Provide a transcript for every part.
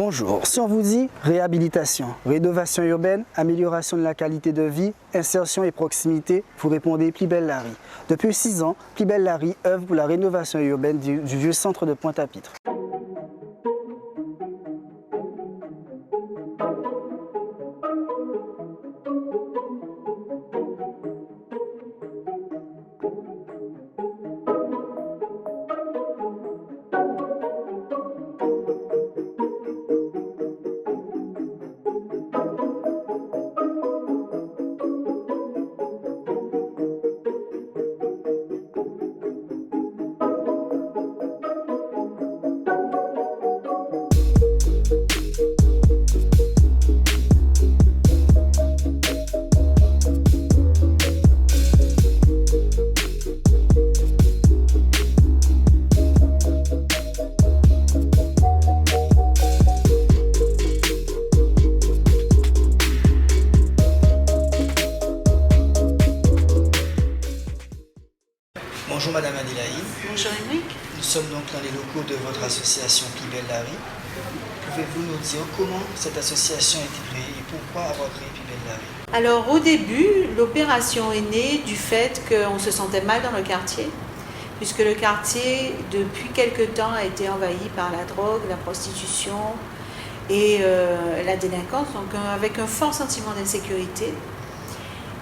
Bonjour, si on vous dit réhabilitation, rénovation urbaine, amélioration de la qualité de vie, insertion et proximité, vous répondez Plus belle la Rie. Depuis 6 ans, Plus belle la Rie œuvre pour la rénovation urbaine du vieux centre de Pointe-à-Pitre. Bonjour Madame Adélaïde. Bonjour Émeric. Nous sommes donc dans les locaux de votre association Plus belle la Rie. Pouvez-vous nous dire comment cette association a été créée et pourquoi avoir créé Plus belle la Rie? Alors au début, l'opération est née du fait qu'on se sentait mal dans le quartier, puisque le quartier, depuis quelque temps, a été envahi par la drogue, la prostitution et la délinquance, donc avec un fort sentiment d'insécurité.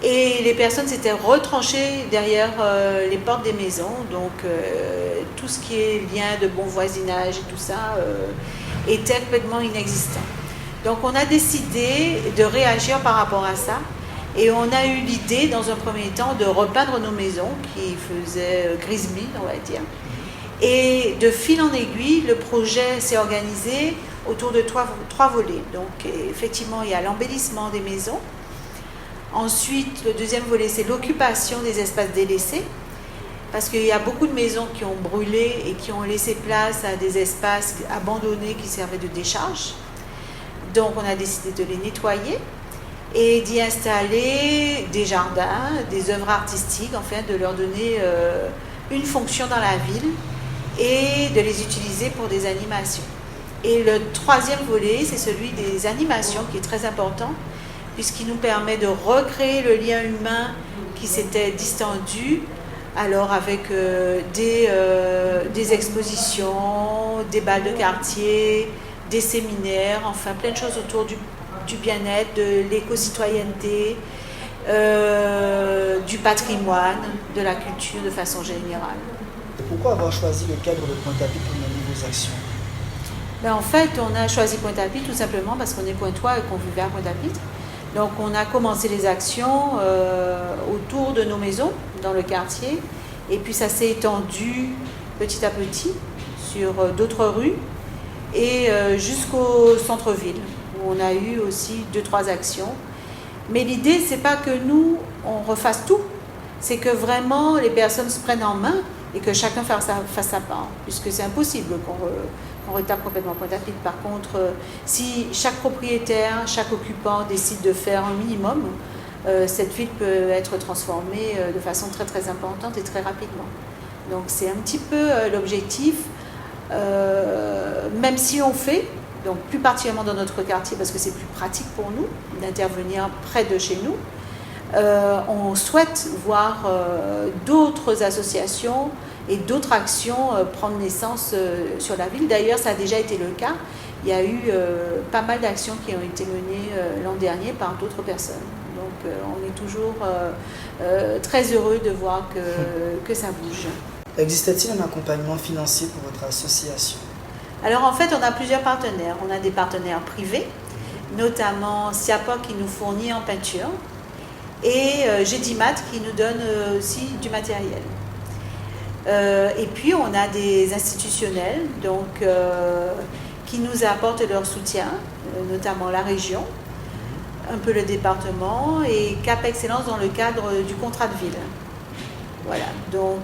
Et les personnes s'étaient retranchées derrière les portes des maisons, donc tout ce qui est lien de bon voisinage et tout ça était complètement inexistant. Donc on a décidé de réagir par rapport à ça et on a eu l'idée dans un premier temps de repeindre nos maisons qui faisaient grismine, on va dire. Et de fil en aiguille, le projet s'est organisé autour de trois volets. Donc effectivement, il y a l'embellissement des maisons. Ensuite, le deuxième volet, c'est l'occupation des espaces délaissés, parce qu'il y a beaucoup de maisons qui ont brûlé et qui ont laissé place à des espaces abandonnés qui servaient de décharge. Donc, on a décidé de les nettoyer et d'y installer des jardins, des œuvres artistiques, enfin, de leur donner une fonction dans la ville et de les utiliser pour des animations. Et le troisième volet, c'est celui des animations, qui est très important, puisqu'il nous permet de recréer le lien humain qui s'était distendu, alors avec des expositions, des bals de quartier, des séminaires, enfin plein de choses autour du bien-être, de l'éco-citoyenneté, du patrimoine, de la culture de façon générale. Pourquoi avoir choisi le cadre de Pointe-à-Pitre pour mener vos actions? En fait, on a choisi Pointe-à-Pitre tout simplement parce qu'on est pointois et qu'on vivait à Pointe-à-Pitre. Donc on a commencé les actions autour de nos maisons, dans le quartier, et puis ça s'est étendu petit à petit sur d'autres rues et jusqu'au centre-ville, où on a eu aussi 2-3 actions. Mais l'idée, c'est pas que nous, on refasse tout, c'est que vraiment les personnes se prennent en main et que chacun fasse sa part, puisque c'est impossible qu'on retape complètement Pointe-à-Pitre. Par contre, si chaque propriétaire, chaque occupant décide de faire un minimum, cette ville peut être transformée de façon très très importante et très rapidement. Donc c'est un petit peu l'objectif, même si on fait, donc plus particulièrement dans notre quartier parce que c'est plus pratique pour nous d'intervenir près de chez nous, on souhaite voir d'autres associations et d'autres actions prendre naissance sur la ville. D'ailleurs, ça a déjà été le cas. Il y a eu pas mal d'actions qui ont été menées l'an dernier par d'autres personnes. Donc, on est toujours très heureux de voir que ça bouge. Existe-t-il un accompagnement financier pour votre association? Alors, en fait, on a plusieurs partenaires. On a des partenaires privés, notamment Siapoc qui nous fournit en peinture et Gédimat qui nous donne aussi du matériel. Et puis on a des institutionnels donc, qui nous apportent leur soutien, notamment la région, un peu le département et Cap Excellence dans le cadre du contrat de ville. Voilà, donc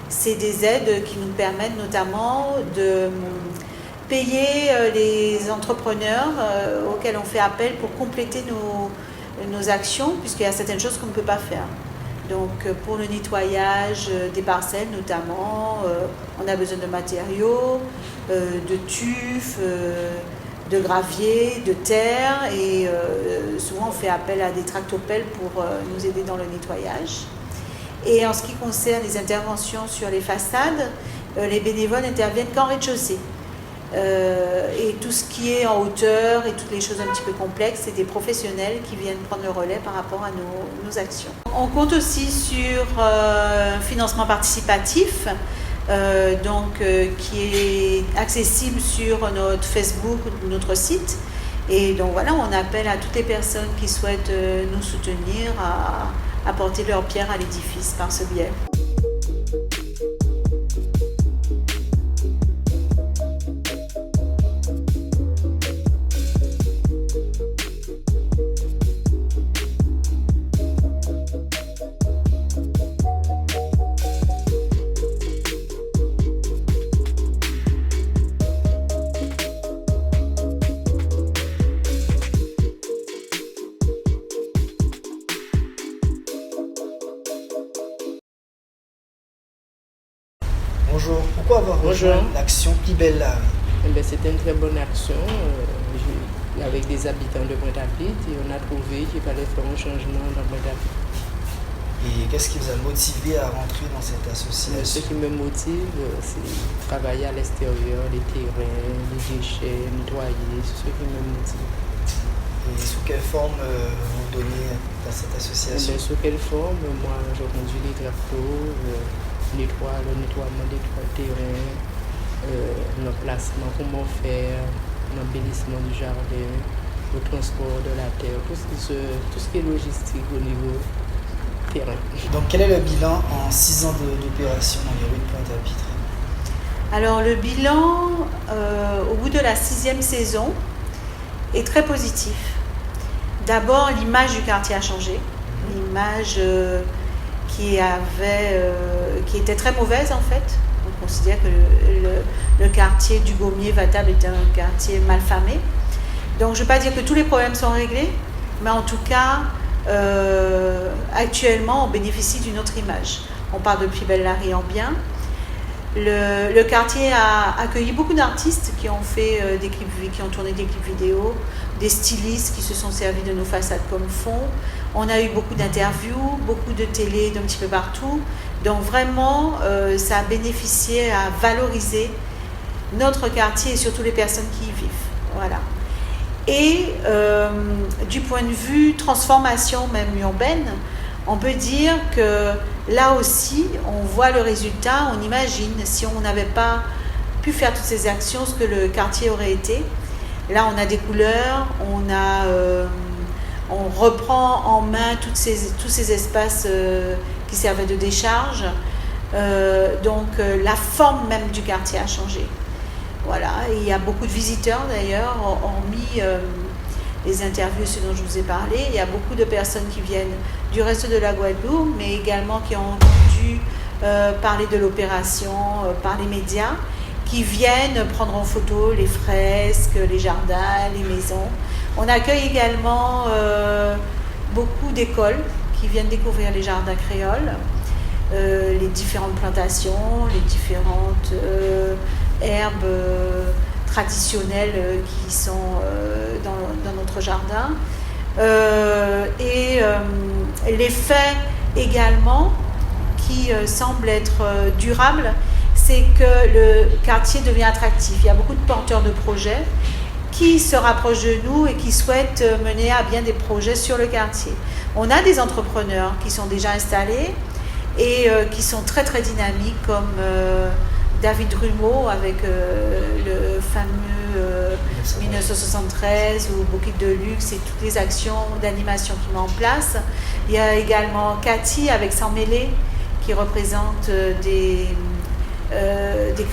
c'est des aides qui nous permettent notamment de payer les entrepreneurs auxquels on fait appel pour compléter nos actions, puisqu'il y a certaines choses qu'on ne peut pas faire. Donc pour le nettoyage des parcelles notamment, on a besoin de matériaux, de tuf, de gravier, de terre et souvent on fait appel à des tractopelles pour nous aider dans le nettoyage. Et en ce qui concerne les interventions sur les façades, les bénévoles n'interviennent qu'en rez-de-chaussée. Et tout ce qui est en hauteur et toutes les choses un petit peu complexes, c'est des professionnels qui viennent prendre le relais par rapport à nos actions. On compte aussi sur un financement participatif qui est accessible sur notre Facebook, notre site. Et donc voilà, on appelle à toutes les personnes qui souhaitent nous soutenir à apporter leur pierre à l'édifice par ce biais. Bonjour, pourquoi avoir rejoint l'action Plus belle la rue? C'était une très bonne action avec des habitants de Pointe-à-Pitre et on a trouvé qu'il fallait faire un changement dans Pointe-à-Pitre. Et qu'est-ce qui vous a motivé à rentrer dans cette association? Ce qui me motive, c'est travailler à l'extérieur, les terrains, les déchets, nettoyer, c'est ce qui me motive. Et sous quelle forme vous donnez dans cette association? Sous quelle forme? Moi, je conduis les tracteurs, le nettoiement des terrains, l'emplacement, comment faire, l'embellissement du jardin, le transport de la terre, tout ce qui est logistique au niveau terrain. Donc quel est le bilan en 6 ans d'opération dans les rues de Pointe-à-Pitre? Alors le bilan au bout de la 6e saison est très positif. D'abord, l'image du quartier a changé. L'image qui était très mauvaise en fait. On considère que le quartier du Gommier-Vatable est un quartier malfamé. Donc je ne vais pas dire que tous les problèmes sont réglés, mais en tout cas, actuellement, on bénéficie d'une autre image. On parle de Plus belle la rue en bien. Le quartier a accueilli beaucoup d'artistes qui ont tourné des clips vidéo, des stylistes qui se sont servis de nos façades comme fond. On a eu beaucoup d'interviews, beaucoup de télé d'un petit peu partout. Donc vraiment, ça a bénéficié à valoriser notre quartier et surtout les personnes qui y vivent. Voilà. Et du point de vue transformation même urbaine, on peut dire que là aussi, on voit le résultat, on imagine si on n'avait pas pu faire toutes ces actions, ce que le quartier aurait été. Là, on a des couleurs, on reprend en main tous ces espaces qui servaient de décharge. Donc, la forme même du quartier a changé. Voilà, et il y a beaucoup de visiteurs d'ailleurs, hormis les interviews, ce dont je vous ai parlé. Il y a beaucoup de personnes qui viennent du reste de la Guadeloupe, mais également qui ont entendu parler de l'opération par les médias, qui viennent prendre en photo les fresques, les jardins, les maisons. On accueille également beaucoup d'écoles qui viennent découvrir les jardins créoles, les différentes plantations, les différentes herbes traditionnelles qui sont dans notre jardin. Et l'effet également qui semble être durable, c'est que le quartier devient attractif. Il y a beaucoup de porteurs de projets qui se rapprochent de nous et qui souhaitent mener à bien des projets sur le quartier. On a des entrepreneurs qui sont déjà installés et qui sont très très dynamiques comme David Rumeau avec le fameux 1973 ou Bouquet de luxe et toutes les actions d'animation qu'il met en place. Il y a également Cathy avec Sans Mêler qui représente des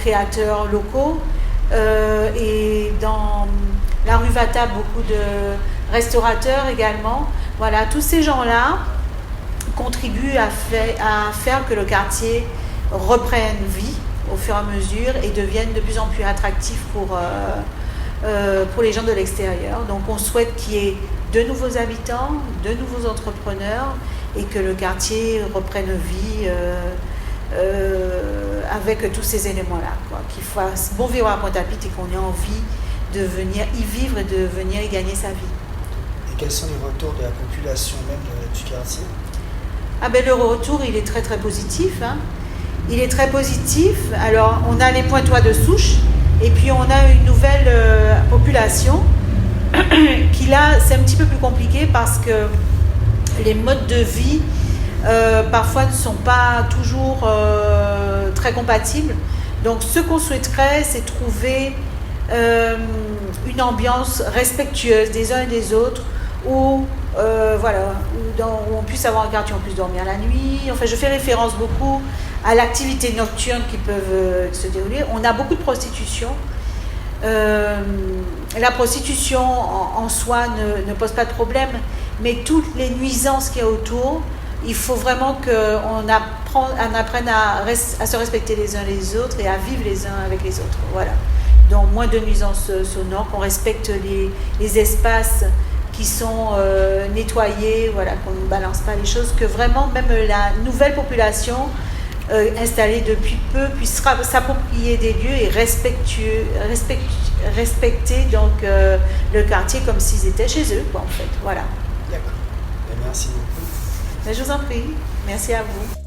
créateurs locaux. Et dans la rue Vatable, beaucoup de restaurateurs également. Voilà, tous ces gens-là contribuent à faire que le quartier reprenne vie au fur et à mesure et devienne de plus en plus attractif pour les gens de l'extérieur. Donc on souhaite qu'il y ait de nouveaux habitants, de nouveaux entrepreneurs et que le quartier reprenne vie avec tous ces éléments-là, qu'il fasse bon vivre à Pointe-à-Pitre et qu'on ait envie de venir y vivre et de venir y gagner sa vie. Et quels sont les retours de la population même du quartier? Le retour, il est très très positif. Il est très positif. Alors, on a les Pointois de souche et puis on a une nouvelle population qui là, c'est un petit peu plus compliqué parce que les modes de vie parfois ne sont pas toujours très compatibles. Donc ce qu'on souhaiterait, c'est trouver une ambiance respectueuse des uns et des autres où on puisse avoir un quartier où on puisse dormir la nuit. Enfin, je fais référence beaucoup à l'activité nocturne qui peuvent se dérouler. On a beaucoup de prostitution. La prostitution en soi ne pose pas de problème, mais toutes les nuisances qu'il y a autour, il faut vraiment qu'on apprenne à se respecter les uns les autres et à vivre les uns avec les autres. Voilà. Donc moins de nuisances sonores, qu'on respecte les espaces qui sont nettoyés, voilà, qu'on ne balance pas les choses, que vraiment même la nouvelle population installée depuis peu puisse s'approprier des lieux et respecter donc le quartier comme s'ils étaient chez eux, en fait. Voilà. D'accord. Merci beaucoup. Je vous en prie. Merci à vous.